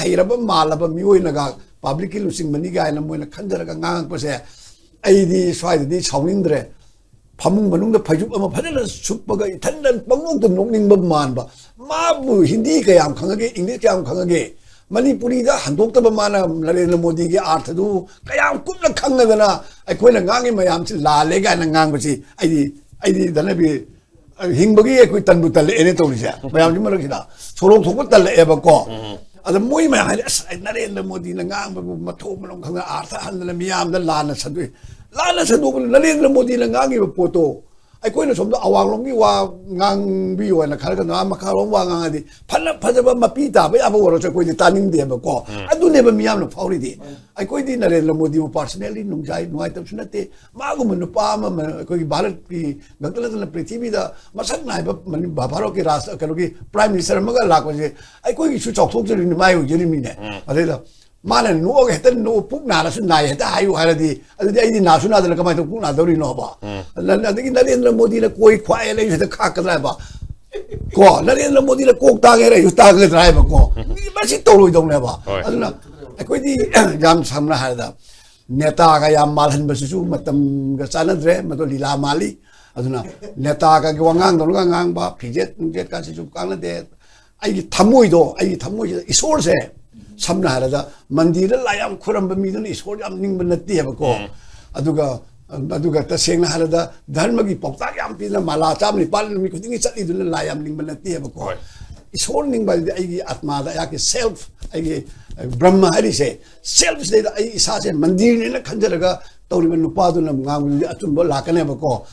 ꯍꯩꯔꯕ ꯃꯥꯜꯂꯕ ꯃꯤꯑꯣꯏꯅꯒ ꯄꯥꯕ꯭ꯂꯤꯛꯀꯤ ꯂꯨꯆꯤꯡꯕꯅꯤ ꯀꯥꯏꯅ ꯃꯣꯏꯅ ꯈꯟꯖꯔꯒ ꯉꯥꯡꯉꯛꯄꯁꯦ ꯑꯩꯗꯤ ꯁ꯭ꯋꯥꯏꯗꯗꯤ ꯁꯥꯎꯅꯤꯡꯗ꯭ꯔꯦ ꯐꯃꯨꯡ ꯃꯅꯨꯡꯗ ꯐꯩꯖꯨꯞ ꯑꯃ ꯐꯖꯅ ꯁꯨꯞꯄꯒ ꯏꯊꯟꯗ ꯄꯪꯅꯣꯛꯇ ꯅꯣꯛꯅꯤꯡꯕ ꯃꯥꯟꯕ ꯃꯥꯕꯨ ꯍꯤꯟꯗꯤ ꯀꯌꯥꯝ ꯈꯪꯉꯒꯦ ꯏꯪꯂꯤꯁ ꯀꯌꯥꯝ ꯈꯪꯉꯒꯦ ꯃꯅꯤꯄꯨꯔꯤꯗ ꯍꯟꯗꯣꯛꯇꯕ ꯃꯥꯅ ꯅꯔꯦꯟद्ꯔ ꯃꯣꯗꯤꯒꯤ ꯑꯥꯔꯊꯗꯨ ꯀꯌꯥꯝ ꯀꯨꯞꯅ ꯈꯪꯉꯗꯅ ꯑꯩꯈꯣꯏꯅ ꯉꯥꯡꯉꯤ ꯃꯌꯥꯝꯁꯤ ꯂꯥꯜꯂꯦ ꯀꯥꯏꯅ ꯉꯥꯡꯕꯁꯤ ꯑꯩꯗꯤ ꯙꯅꯕꯤ ꯍꯤꯡꯕꯒꯤ ꯑꯩꯈꯣꯏ ꯇꯟꯕꯨ ꯇꯜꯂꯛꯑꯦꯅꯦ ꯇꯧꯔꯤꯁꯦ ꯃꯌꯥꯝꯁꯤ ꯃꯔꯛꯁꯤꯗ ꯁꯣꯔꯣꯛ ꯊꯣꯛꯄ ꯇꯜꯂꯛꯑꯦꯕꯀꯣ ꯑꯗ ꯃꯣꯏ ꯃꯌꯥꯝ ꯍꯥꯏꯗꯤ ꯑꯁ ꯅꯔꯦꯟद्ꯔ ꯃꯣꯗꯤꯅ ꯉꯥꯡꯕꯕꯨ ꯃꯊꯣꯡ ꯃꯔꯝ ꯈꯪꯗꯅ ꯑꯥꯔꯊ ꯍꯟꯗꯅ ꯃꯤꯌꯥꯝꯗ ꯂꯥꯟꯅ ꯁꯟꯗꯣꯛꯏ ꯂꯥꯟꯅ ꯁꯟꯗꯣꯛꯄꯗ ꯅꯔꯦꯟद्ꯔ ꯃꯣꯗꯤꯅ ꯉꯥꯡꯉꯤꯕ ꯄꯣꯠꯇꯣ ꯑꯩꯈꯣꯏꯅ ꯁꯣꯝꯗ ꯑꯋꯥꯡꯂꯣꯝꯒꯤ ꯋꯥ ꯉꯥꯡꯕꯤꯌꯨ ꯍꯥꯏꯅ ꯈꯜꯂꯒ ꯃꯈꯥꯔꯣꯝ ꯋꯥ ꯉꯥꯡꯉꯗꯤ ꯐꯅ ꯐꯖꯕ ꯃꯄꯤ ꯇꯥꯕ ꯌꯥꯕ ꯑꯣꯏꯔꯁꯨ ꯑꯩꯈꯣꯏꯗꯤ ꯇꯥꯅꯤꯡꯗꯦꯕꯀꯣ ꯑꯗꯨꯅꯦꯕ ꯃꯤꯌꯥꯝꯅ ꯐꯥꯎꯔꯤꯗꯤ ꯑꯩꯈꯣꯏꯗꯤ ꯅꯔꯦꯟद्ꯔ ꯃꯣꯗꯤꯕꯨ ꯄꯥꯔꯁꯣꯅꯦꯜꯂꯤ ꯅꯨꯡꯉꯥꯏꯇꯕꯁꯨ ꯅꯠꯇꯦ ꯃꯥꯒꯨꯝꯕ ꯅꯨꯄꯥ ꯑꯃ ꯑꯩꯈꯣꯏꯒꯤ ꯚꯥꯔꯠꯀꯤ ꯈꯛꯇ ꯅꯠꯇꯅ ꯄ꯭ꯔꯤꯊꯤꯕꯤꯗ ꯃꯁꯛ ꯅꯥꯏꯕ ꯚꯥꯔꯠꯀꯤ ꯀꯩꯅꯣꯒꯤ ꯄ꯭ꯔꯥꯏꯝ ꯃꯤꯅꯤꯁꯇꯔ ꯑꯃꯒ ꯂꯥꯛꯄꯁꯦ ꯑꯩꯈꯣꯏꯒꯤꯁꯨ ꯆꯥꯎꯊꯣꯛꯆꯔꯤꯅꯤ ꯃꯥꯏ ꯑꯣꯏꯖꯔꯤꯃꯤꯅꯦ ꯑꯗꯩꯗ ꯃꯥꯅ ꯅꯣꯛꯑꯒ ꯍꯦꯛꯇ ꯄꯨꯛ ꯅꯥꯔꯁꯨ ꯅꯥꯏ ꯍꯦꯛꯇ ꯍꯥꯏꯌꯨ ꯍꯥꯏꯔꯗꯤ ꯑꯗꯨꯗꯤ ꯑꯩꯗꯤ ꯅꯥꯁꯨ ꯅꯥꯗꯅ ꯀꯃꯥꯏꯅ ꯇꯧ ꯄꯨꯛ ꯅꯥꯗꯧꯔꯤꯅꯣꯕ ꯑꯗꯒꯤ ꯅꯔꯦꯟद्ꯔ ꯃꯣꯗꯤꯅ ꯀꯣꯏ ꯈ꯭ꯋꯥꯏ ꯂꯩꯁꯨ ꯍꯦꯛꯇ ꯈꯥꯛꯀꯗ꯭ꯔꯥ ꯍꯥꯏꯕ ꯀꯣ ꯅꯔꯦꯟद्ꯔ ꯃꯣꯗꯤꯅ ꯀꯣꯛ ꯇꯥꯒꯦꯔ ꯑꯩꯁꯨ ꯇꯥꯒꯗ꯭ꯔꯥ ꯍꯥꯏꯕꯀꯣ ꯃꯁꯤ ꯇꯧꯔꯣꯏꯗꯧꯅꯦꯕ ꯑꯗꯨꯅ ꯑꯩꯈꯣꯏꯗꯤ ꯌꯥꯝ ꯁꯝꯅ ꯍꯥꯏꯔꯗ ꯅꯦꯇꯥꯒ ꯌꯥꯝ ꯃꯥꯜꯍꯟꯕꯁꯤꯁꯨ ꯃꯇꯝꯒ ꯆꯥꯟꯅꯗ꯭ꯔꯦ ꯃꯗꯨ ꯂꯤꯂꯥ ꯃꯥꯜꯂꯤ ꯑꯗꯨꯅ ꯅꯦꯇꯥꯒ ꯋꯥꯉꯥꯡꯗꯧꯅꯒ ꯉꯥꯡꯕ ꯐꯤꯖꯦꯠ ꯅꯨꯡꯖꯦꯠꯀꯁꯤꯁꯨ ꯀꯥꯟꯅꯗꯦ ꯑꯩꯒꯤ ꯊꯃꯣꯏꯁꯤꯗ ꯏꯁꯣꯔꯁꯦ ꯁꯝꯅ ꯍꯥꯏꯔꯒ ꯃꯟꯗꯤꯔꯗ ꯂꯥꯏ ꯌꯥꯝ ꯈꯨꯔꯝꯕ ꯃꯤꯗꯨꯅ ꯏꯁꯣꯔ ꯌꯥꯝ ꯅꯤꯡꯕ ꯅꯠꯇꯦꯕꯀꯣ ꯑꯗꯨꯒ tashengna ꯍꯥꯏꯔꯒ ꯙꯔꯃꯒꯤ ꯄꯥꯎꯇꯥꯛ ꯌꯥꯝ ꯄꯤꯗꯅ ꯃꯥꯂꯥ ꯆꯥꯝ ꯅꯤꯄꯥꯜ ꯅꯨꯃꯤꯠ ꯈꯨꯗꯤꯡꯒꯤ ꯆꯠꯂꯤꯗꯨꯅ ꯂꯥꯏ ꯌꯥꯝ ꯅꯤꯡꯕ ꯅꯠꯇꯦꯕꯀꯣ ꯏꯁꯣꯔ ꯅꯤꯡꯕ ꯍꯥꯏꯗꯤ ꯑꯩꯒꯤ ꯑꯠꯃꯥꯗ ꯑꯩꯒꯤ ꯁꯦꯜꯐ ꯑꯩꯒꯤ ꯕ꯭ꯔꯍ꯭ꯃ ꯍꯥꯏꯔꯤꯁꯦ ꯁꯦꯜꯐꯁꯤꯗꯩꯗ ꯑꯩ ꯏꯁꯥꯁꯦ ꯃꯟꯗꯤꯔꯅꯦꯅ ꯈꯟꯖꯔꯒ ꯇꯧꯔꯤꯕ ꯅꯨꯄꯥꯗꯨꯅ ꯉꯥꯡꯕꯗꯨꯗꯤ ꯑꯆꯨꯝꯕ ꯂꯥꯛꯀꯅꯦꯕꯀꯣ